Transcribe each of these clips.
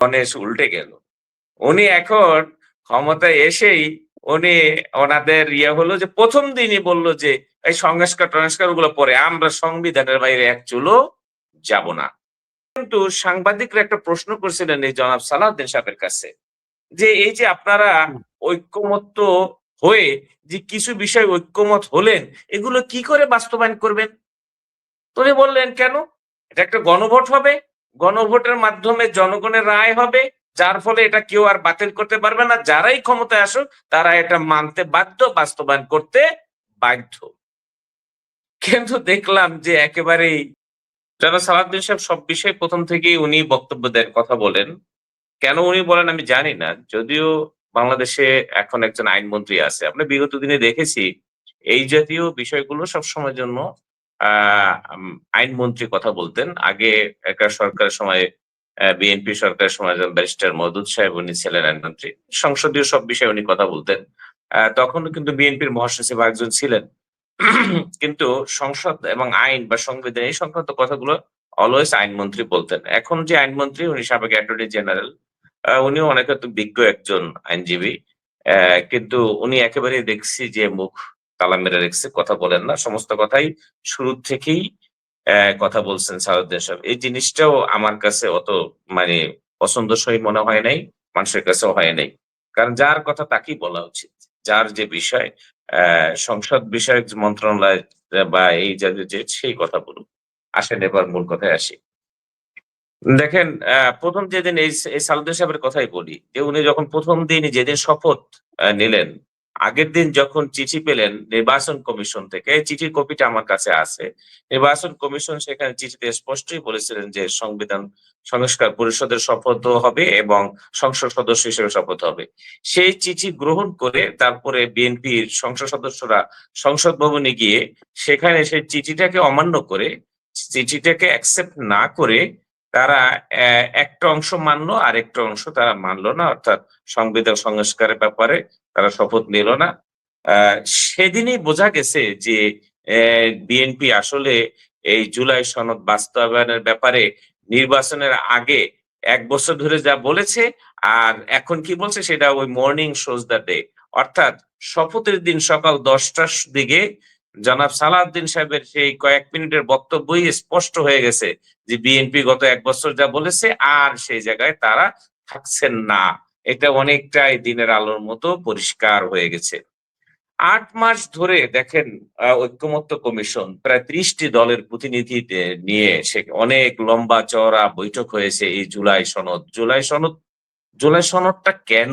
গণেশ উল্টে গেল। উনি এখন ক্ষমতায় এসেই উনি ওনাদের হলো যে প্রথম দিনই বলল যে এই সংস্কার গুলো পরে, আমরা সংবিধানের বাইরে এক চুলো যাব না। কিন্তু সাংবাদিকরা একটা প্রশ্ন করছিলেন এই জনাব সালাউদ্দিন সাহেবের কাছে যে এই যে আপনারা ঐক্যমত্য হয়ে যে কিছু বিষয় ঐক্যমত হলেন, এগুলো কি করে বাস্তবায়ন করবেন? উনি বললেন, কেন? এটা একটা গণভোট হবে। গণভোটের মাধ্যমে জনগণের রায় হবে। যার ফলে এটা কেউ আর বাতিল করতে পারবে না। যারাই ক্ষমতায় আসুক তারা এটা মানতে বাধ্য, বাস্তবায়ন করতে বাধ্য। কিন্তু দেখলাম যে একেবারেই জনাব সালাউদ্দিন সাহেব সব বিষয়ে ১ম থেকেই উনি বক্তব্য দেন, কথা বলেন। কেন উনি বলেন আমি জানি না। যদিও বাংলাদেশে এখন একজন আইনমন্ত্রী আছে। আমরা বিগত দিনে দেখেছি এই জাতীয় বিষয়গুলো সবসময়ের জন্য আ আম আইনমন্ত্রী কথা বলতেন। আগে একটা সরকারের সময় বিএনপি সরকারের সময় ব্যারিস্টার মওদুদ সাহেব উনি ছিলেন আইনমন্ত্রী। সংসদীয় সব বিষয়ে উনি কথা বলতেন। তখনও কিন্তু বিএনপির মহাসচিব একজন ছিলেন। কিন্তু সংসদ এবং আইন বা সংবিধান এই সংক্রান্ত কথাগুলো অলওয়েজ আইনমন্ত্রী বলতেন। এখন যে আইনমন্ত্রী উনি সাবেক অ্যাটর্নি জেনারেল। উনিও অনেক হয়তো বিজ্ঞ একজন আইনজীবী। কিন্তু উনি একেবারেই দেখছি যে মুখ তালা মেরে রেখেছে, কথা বলেন না। সমস্ত কথাই শুরু থেকেই কথা বলছেন সালাউদ্দিন সাহেব। এই জিনিসটাও আমার কাছে অত মানে পছন্দসই মনে হয় নাই, মানুষের কাছেও হয় নাই। কারণ যার কথা তাকেই বলা উচিত। যার যে বিষয় সংসদ বিষয়ক যে মন্ত্রণালয় বা এই জাতীয় যে সেই কথা বলুক। আসেন এবার মূল কথায় আসি। দেখেন, ১ম যেদিন এই সালাউদ্দিন সাহেবের কথাই বলি যে উনি যখন ১ম দিন যেদিন শপথ নিলেন, আগের দিন যখন চিঠি পেলেন নির্বাচন কমিশন থেকে, এই চিঠির কপিটা আমার কাছে আছে। নির্বাচন কমিশন সেখানে চিঠিতে স্পষ্টই বলেছিলেন যে সংবিধান সংস্কার পরিষদের শপথও হবে এবং সংসদ সদস্য হিসেবে শপথ হবে। সেই চিঠি গ্রহণ করে তারপরে বিএনপির সংসদ সদস্যরা সংসদ ভবনে গিয়ে সেখানে সেই চিঠিটাকে অমান্য করে, চিঠিটাকে অ্যাকসেপ্ট না করে তারা একটা অংশ মানলো, আরেকটা অংশ তারা মানলো না। অর্থাৎ সংবিধান সংস্কারের ব্যাপারে তারা শপথ নিল না। আ সেদিনই বোঝা গেছে যে বিএনপি আসলে এই জুলাই সনদ বাস্তবায়নের ব্যাপারে নির্বাচনের আগে ১ বছর ধরে যা বলেছে আর এখন কি বলছে সেটা ওই মর্নিং শোজ দ্য ডে। অর্থাৎ শপথের দিন সকাল ১০টার দিকে জনাব সালাউদ্দিন সাহেবের সেই কয়েক মিনিটের বক্তব্যই স্পষ্ট হয়ে গেছে যে বিএনপি গত ১ বছর যা বলেছে আর সেই জায়গায় তারা থাকছেন না। এটা অনেকটাই দিনের আলোর মতো পরিষ্কার হয়ে গেছে। ৮ মাস ধরে দেখেন ঐকমত্য কমিশন প্রায় ৩০ টি দলের প্রতিনিধিদের নিয়ে সে অনেক লম্বা চওড়া বৈঠক হয়েছে এই জুলাই সনদ। জুলাই সনদটা কেন?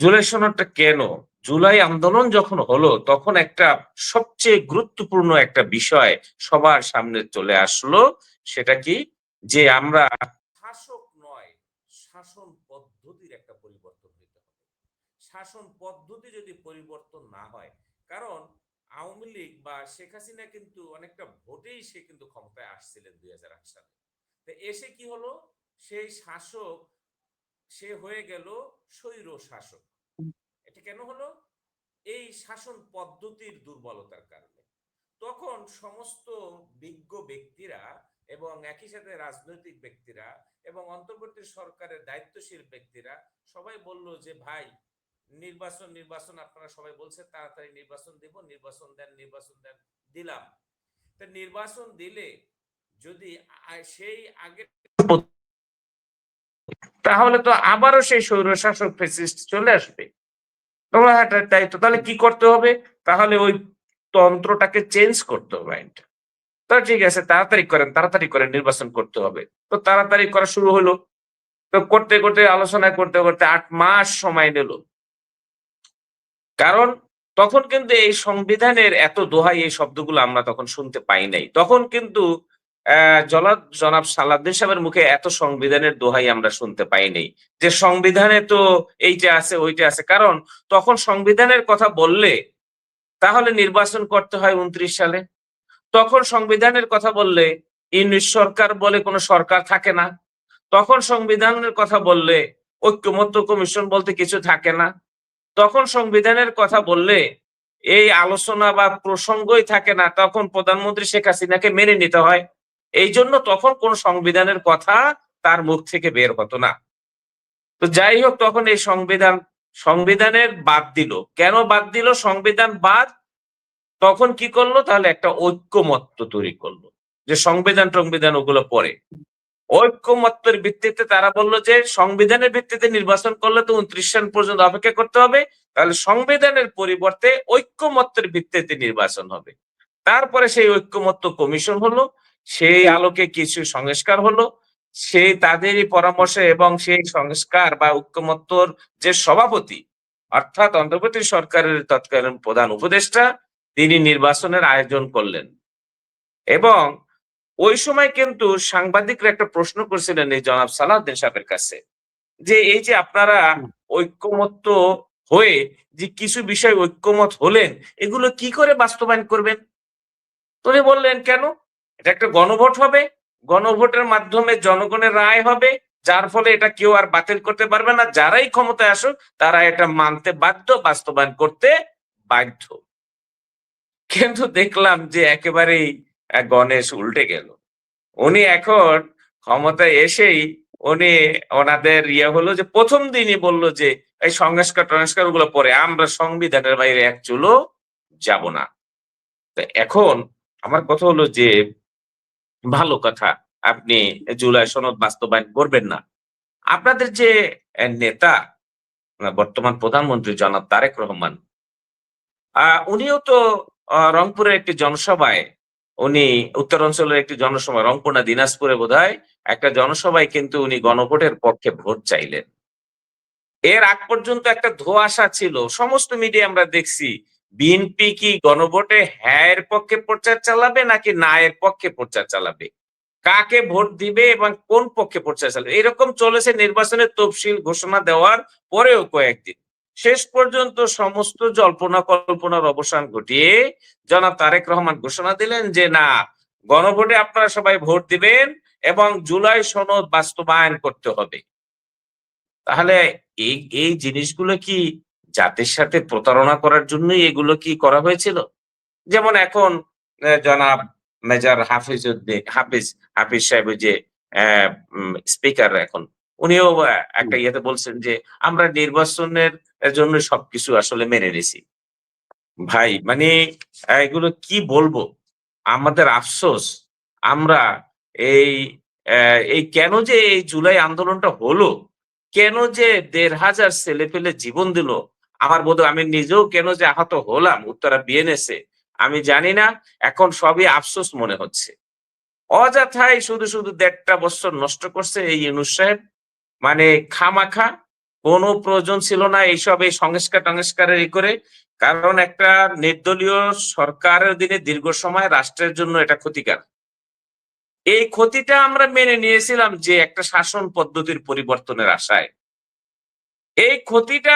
জুলাই সনদটা কেন? জুলাই আন্দোলন যখন হলো তখন একটা সবচেয়ে গুরুত্বপূর্ণ একটা বিষয় সবার সামনে চলে আসলো। সেটা কি? যে আমরা শাসক নয়, শাসন পদ্ধতির একটা পরিবর্তন হইতে হবে। শাসন পদ্ধতি যদি পরিবর্তন না হয়, কারণ আওয়ামী লীগ বা শেখ হাসিনা কিন্তু অনেকটা ভোটেই সে কিন্তু ক্ষমতায় আসছিলেন ২০০৮ সালে। তো এসে কি হলো? সেই শাসক সে হয়ে গেল স্বৈর শাসক। এটা কেন হলো? এই শাসন পদ্ধতির দুর্বলতার কারণে। তখন সমস্ত বিজ্ঞ ব্যক্তিরা এবং একই সাথে রাজনৈতিক ব্যক্তিরা এবং অন্তর্বর্তী সরকারের দায়িত্বশীল ব্যক্তিরা সবাই বলল যে ভাই, নির্বাচন আপনারা সবাই বলছে তাড়াতাড়ি নির্বাচন দেব, নির্বাচন দেন, দিলাম। তা নির্বাচন দিলে যদি সেই আগে তাহলে তো আবারও সেই স্বৈরশাসক ফ্যাসিস্ট চলে আসবে। তোমরা তাই তো, তাহলে কি করতে হবে? তাহলে ওই তন্ত্রটাকে চেঞ্জ করতে হবে আইনটা। তো ঠিক আছে, তাড়াতাড়ি করেন, নির্বাচন করতে হবে। তো তাড়াতাড়ি করা শুরু হলো। তো করতে আলোচনা করতে ৮ মাস সময় নিল। কারণ তখন কিন্তু এই সংবিধানের এত দোহাই এই শব্দগুলো আমরা তখন শুনতে পাই নাই। তখন কিন্তু জনাব সালাউদ্দিন সাহেবের মুখে এত সংবিধানের দোহাই আমরা শুনতে পাই নাই। যে সংবিধানে তো এইটা আছে, ওইটা আছে। কারণ তখন সংবিধানের কথা বললে তাহলে নির্বাচন করতে হয় ২৯ সালে। তখন সংবিধানের কথা বললে ইউনিট সরকার বলে কোনো সরকার থাকে না। তখন সংবিধানের কথা বললে ঐক্যমত্য কমিশন বলতে কিছু থাকে না। তখন সংবিধানের কথা বললে এই আলোচনা বা প্রসঙ্গই থাকে না। তখন প্রধানমন্ত্রী শেখ হাসিনাকে মেনে নিতে হয়। এইজন্য তখন কোন সংবিধানের কথা তার মুখ থেকে বের হতো না। তো যাই হোক, তখন এই সংবিধানের বাদ দিল। কেন বাদ দিল সংবিধান বাদ? তখন কি করলো, তাহলে একটা ঐক্যমত্য তৈরি করলো যে সংবিধান ওগুলো পরে ঐক্যমত্যের ভিত্তিতে তারা বলল যে সংবিধানের ভিত্তিতে নির্বাচন করলে তো 29 সাল পর্যন্ত অপেক্ষা করতে হবে, তাহলে সংবিধানের পরিবর্তে ঐক্যমত্যের ভিত্তিতে নির্বাচন হবে। তারপরে সেই ঐক্যমত্য কমিশন হলো, সেই আলোকে কিছু সংস্কার হলো, সেই তাদেরই পরামর্শে এবং সেই সংস্কার বা ঐক্যমত্যর যে সভাপতি অর্থাৎ অন্তর্বর্তী সরকারের তৎকালীন প্রধান উপদেষ্টা, তিনি নির্বাচনের আয়োজন করলেন। এবং ওই সময় কিন্তু সাংবাদিকরা একটা প্রশ্ন করছিলেন এই জনাব সালাউদ্দিন সাহেবের কাছে যে এই যে আপনারা ঐক্যমত্য হয়ে যে কিছু বিষয় ঐক্যমত হলেন, এগুলো কি করে বাস্তবায়ন করবেন? উনি বললেন, কেন? এটা একটা গণভোট হবে, গণভোটের মাধ্যমে জনগণের রায় হবে, যার ফলে এটা কেউ আর বাতিল করতে পারবে না, যারাই ক্ষমতায় আসুক তারা এটা মানতে বাধ্য, বাস্তবায়ন করতে বাধ্য। কিন্তু দেখলাম যে একেবারেই গণেশ উল্টে গেল। উনি এখন ক্ষমতায় এসেই উনি ওনাদের হলো যে প্রথম দিনই বলল যে এই সংস্কার গুলো পরে, আমরা সংবিধানের বাইরে এক চুলো যাব না। তো এখন আমার কথা হলো যে ভালো কথা, আপনি জুলাই সনদ বাস্তবায়ন করবেন না। আপনাদের যে নেতা, বর্তমান প্রধানমন্ত্রী জনাব তারেক রহমান, উনিও তো রংপুরের একটি জনসভায়, উনি উত্তরাঞ্চলের একটি জনসভা, রংপুর না দিনাজপুরে বোধহয় একটা জনসভায় কিন্তু উনি গণভোটের পক্ষে ভোট চাইলেন। এর আগ পর্যন্ত একটা ধোঁয়াশা ছিল, সমস্ত মিডিয়া আমরা দেখছি, বিএনপি কি গণভোটে হ্যাঁ এর পক্ষে প্রচার চালাবে নাকি না এর পক্ষে প্রচার চালাবে, কাকে ভোট দিবে এবং কোন পক্ষে প্রচার চালাবে, এরকম চলেছে নির্বাচনের তফসিল ঘোষণা দেওয়ার পরেও কয়েকদিন। শেষ পর্যন্ত সমস্ত জল্পনা কল্পনার অবসান ঘটিয়ে জনাব তারেক রহমান ঘোষণা দিলেন যে না, গণভোটে আপনারা সবাই ভোট দিবেন এবং জুলাই সনদ বাস্তবায়ন করতে হবে। তাহলে এই এই জিনিসগুলো কি জাতির সাথে প্রতারণা করার জন্যই এগুলো কি করা হয়েছিল? যেমন এখন জনাব মেজর হাফিজ হাফিজ সাহেব, ওই যে স্পিকার এখন, উনিও একটা ইয়েতে বলছেন যে আমরা নির্বাচনের জন্য সবকিছু আসলে মেনে নিছি। ভাই মানে এগুলো কি বলবো, আমাদের আফসোস। আমরা এই এই কেন যে এই জুলাই আন্দোলনটা হলো, কেন যে ১,৫০০ ছেলেপেলে জীবন দিল, আমার বোধহয় আমি নিজেও কেন যে আহত হলাম উত্তরা বিএনএসে, আমি জানি না। এখন সবই আফসোস মনে হচ্ছে। অযথাই শুধু শুধু ১.৫টা বছর নষ্ট করছে এই ইউনূস সাহেব। মানে খামাখা, কোনো প্রয়োজন ছিল না এইসব এই সংস্কারের করে। কারণ একটা নির্দলীয় সরকারের অধীনে দীর্ঘ সময় রাষ্ট্রের জন্য এটা ক্ষতিকর। এই ক্ষতিটা আমরা মেনে নিয়েছিলাম যে একটা শাসন পদ্ধতির পরিবর্তনের আশায়। এই ক্ষতিটা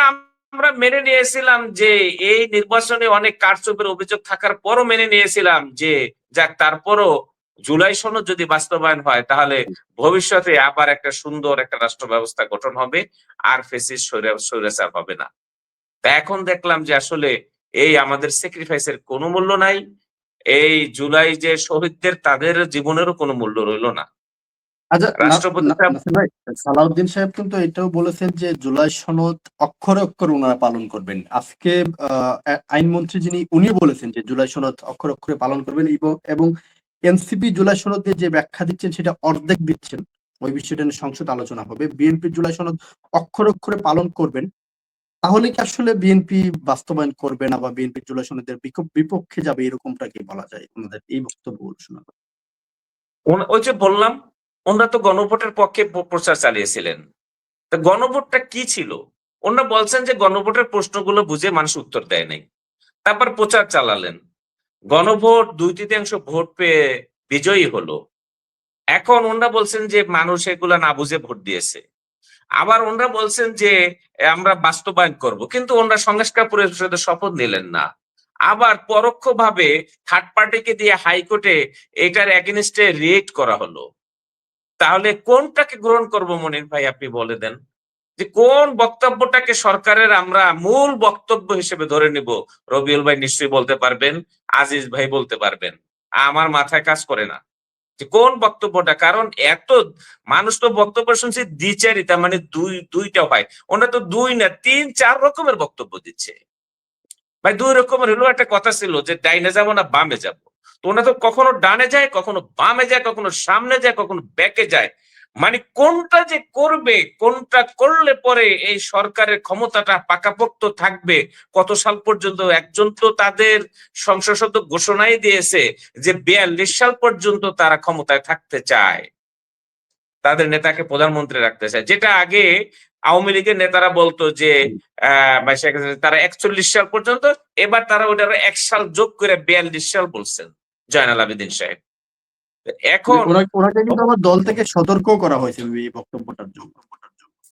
আমরা মেনে নিয়েছিলাম যে এই নির্বাচনে অনেক কারচুপির অভিযোগ থাকার পরও মেনে নিয়েছিলাম যে যাক, তারপরও জুলাই সনদ যদি বাস্তবায়ন হয় তাহলে ভবিষ্যতে আবার একটা সুন্দর একটা রাষ্ট্র ব্যবস্থা গঠন হবে, আর ফ্যাসিস্ট স্বৈরাচার হবে না। তা এখন দেখলাম যে আসলে এই আমাদের স্যাক্রিফাইসের কোনো মূল্য নাই। এই জুলাই যে শহীদদের, তাদের জীবনেরও কোনো মূল্য রইল না। আচ্ছা, রাষ্ট্রপতি সাহেব নাসির ভাই, সালাউদ্দিন সাহেব কিন্তু এটাও বলেছেন যে জুলাই সনদ অক্ষরে অক্ষরে ওনারা পালন করবেন। আজকে আইনমন্ত্রী যিনি, উনিও বলেছেন যে জুলাই সনদ অক্ষরে অক্ষরে পালন করবেন এবং এনসিপি জুলাই সনদের যে ব্যাখ্যা দিচ্ছেন সেটা অর্ধেক দিচ্ছেন। ওই বিষয়টা নিয়ে সংসদ আলোচনা হবে। বিএনপি জুলাই সনদ অক্ষরে অক্ষরে পালন করবেন। তাহলে কি আসলে বিএনপি বাস্তবায়ন করবে না বা বিএনপি জুলাই সনদের বিপক্ষে যাবে, এরকমটা কি বলা যায় ওনাদের এই বক্তব্যগুলো শোনা? ওই যে বললাম, ওনারা তো গণভোটের পক্ষে প্রচার চালিয়েছিলেন। তা গণভোটটা কি ছিল? ওনারা বলছেন যে গণভোটের প্রশ্নগুলো বুঝে মানুষ উত্তর দেয় নাই, তারপর প্রচার চালালেন। গণভোট ২/৩ ভোট পেয়ে বিজয়ী হলো। এখন ওনারা বলছেন যে মানুষ এগুলা না বুঝে ভোট দিয়েছে। আবার ওনারা বলছেন যে আমরা বাস্তবায়ন করব, কিন্তু ওনারা সংস্কার পরিষদের শপথ নিলেন না। আবার পরোক্ষভাবে থার্ড পার্টিকে দিয়ে হাইকোর্টে এটার এগেনস্টে রিয়েক্ট করা হলো। তাহলে কোনটাকে গ্রহণ করব মনির ভাই, আপনি বলে দেন যে কোন বক্তব্যটাকে সরকারের আমরা মূল বক্তব্য হিসেবে ধরে নিব? রবিউল ভাই নিশ্চয়ই বলতে পারবেন, আজিজ ভাই বলতে পারবেন, আমার মাথায় কাজ করে না। যে কোন বক্তব্যটা, কারণ এত মানুষ তো বক্তব্য শুনছে দ্বিচারিতা, মানে দুইটা হয়, ওনারা তো দুই না 3-4 রকমের বক্তব্য দিচ্ছে ভাই। দুই রকমের হলো, একটা কথা ছিল যে ডাইনে যাবো না বামে যাবো, তো ওনা তো কখনো ডানে যায়, কখনো বামে যায়, কখনো সামনে যায়, কখনো ব্যাকে যায়। মানে কোনটা যে করবে, কোনটা করলে পরে এই সরকারের ক্ষমতাটা পাকাপোক্ত থাকবে, কত সাল পর্যন্ত, একজন তো তাদের সংসদ সদস্য ঘোষণাই দিয়েছে যে 42 সাল পর্যন্ত তারা ক্ষমতায় থাকতে চায়, তাদের নেতাকে প্রধানমন্ত্রী রাখতে চায়, যেটা আগে আওয়ামী লীগের নেতারা বলতো যে বা শেখ হাসিনা তারা 41 সাল পর্যন্ত, এবার তারা ওটার 1 সাল যোগ করে 42 সাল বলছেন জয়নাল আবেদিন সাহেব। এখন ওনাকে কিন্তু আমার দল থেকে সতর্ক করা হয়েছে এই বক্তব্যটার জন্য।